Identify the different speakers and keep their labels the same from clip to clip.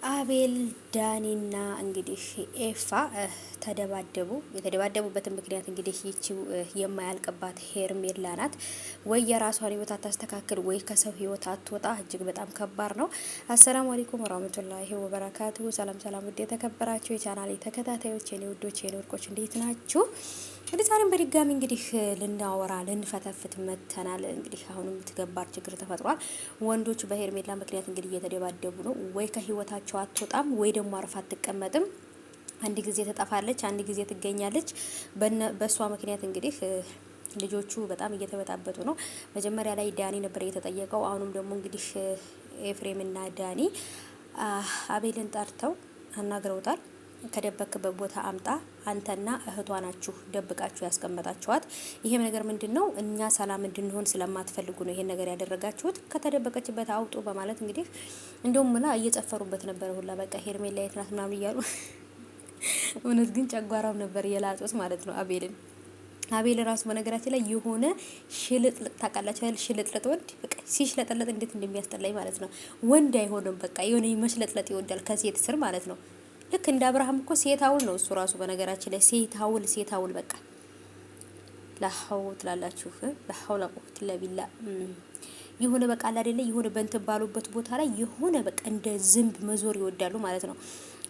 Speaker 1: አቤል ዳኒና እንግዲህ ኤፋ ተደባደቡ። የተደባደቡበትን ምክንያት እንግዲህ ይቺው የማያልቅባት ሄርሜላ ናት። ወይ የራሷን ህይወት አታስተካክል ወይ ከሰው ህይወት አትወጣ። እጅግ በጣም ከባድ ነው። አሰላሙ አለይኩም ወራህመቱላሂ ወበረካቱ። ሰላም ሰላም፣ ውድ የተከበራችሁ የቻናሌ ተከታታዮች የኔ ውዶች የኔ ወርቆች እንዴት ናችሁ? እንግዲህ ዛሬም በድጋሚ እንግዲህ ልናወራ ልንፈተፍት መተናል። እንግዲህ አሁንም ትገባር ችግር ተፈጥሯል። ወንዶች በሄርሜላ ምክንያት እንግዲህ እየተደባደቡ ነው። ወይ ከህይወታቸው አትወጣም ወይ ደግሞ አርፋ አትቀመጥም። አንድ ጊዜ ትጠፋለች፣ አንድ ጊዜ ትገኛለች። በእሷ ምክንያት እንግዲህ ልጆቹ በጣም እየተበጣበጡ ነው። መጀመሪያ ላይ ዳኒ ነበር የተጠየቀው። አሁንም ደግሞ እንግዲህ ኤፍሬምና ዳኒ አቤልን ጠርተው አናግረውታል። ከደበክበት ቦታ አምጣ፣ አንተና እህቷ ናችሁ ደብቃችሁ ያስቀመጣችኋት። ይሄም ነገር ምንድነው? እኛ ሰላም እንድንሆን ስለማትፈልጉ ነው ይሄን ነገር ያደረጋችሁት። ከተደበቀችበት አውጡ በማለት እንግዲህ እንደውም ምና እየጨፈሩበት ነበር ሁላ። በቃ ሄርሜላ የት ናት ምናምን እያሉ እውነት ግን ጨጓራው ነበር የላጡት ማለት ነው አቤልን። አቤል ራሱ በነገራችን ላይ የሆነ ሽልጥልጥ ታውቃላችሁ አይደል? ሽልጥልጥ ወንድ በቃ ሲሽለጠለጥ እንዴት እንደሚያስጠላኝ ማለት ነው። ወንድ አይሆንም በቃ የሆነ መሽለጥለጥ ይወዳል ከሴት ስር ማለት ነው። ልክ እንደ አብርሃም እኮ ሴት አውል ነው እሱ ራሱ በነገራችን ላይ ሴት አውል በቃ ላሐው ትላላችሁ ላሐው ለቁት ለቢላ የሆነ በቃ አይደለ የሆነ በእንትን ባሉበት ቦታ ላይ የሆነ በቃ እንደ ዝንብ መዞር ይወዳሉ ማለት ነው።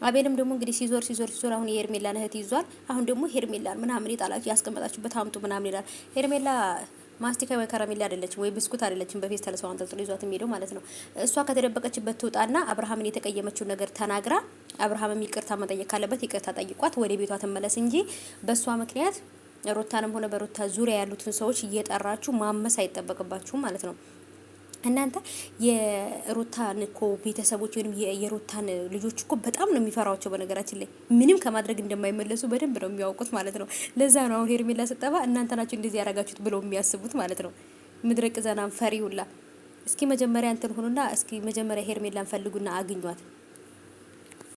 Speaker 1: አቤልም ደግሞ እንግዲህ ሲዞር አሁን የሄርሜላን እህት ይዟል። አሁን ደግሞ ሄርሜላን ምናምን ይጣላችሁ ያስቀመጣችሁበት አምጡ ምናምን ይላል። ሄርሜላ ማስቲካ ወይ ከረሜላ አይደለችም ወይ ብስኩት አይደለችም። በፌስታል ሰው አንጠልጥሎ ይዟት የሚሄደው ማለት ነው። እሷ ከተደበቀችበት ትውጣና አብርሃምን የተቀየመችው ነገር ተናግራ አብርሃምም ይቅርታ መጠየቅ ካለበት ይቅርታ ጠይቋት ወደ ቤቷ ትመለስ እንጂ በእሷ ምክንያት ሩታንም ሆነ በሩታ ዙሪያ ያሉትን ሰዎች እየጠራችሁ ማመስ አይጠበቅባችሁም ማለት ነው። እናንተ የሩታን እኮ ቤተሰቦች ወይም የሩታን ልጆች እኮ በጣም ነው የሚፈራቸው። በነገራችን ላይ ምንም ከማድረግ እንደማይመለሱ በደንብ ነው የሚያውቁት ማለት ነው። ለዛ ነው አሁን ሄርሜላ ስጠባ እናንተ ናችሁ እንደዚህ ያረጋችሁት ብለው የሚያስቡት ማለት ነው። ምድረቅ ዘናም ፈሪ ሁላ። እስኪ መጀመሪያ እንትን ሆኑና እስኪ መጀመሪያ ሄርሜላን ፈልጉና አግኟት።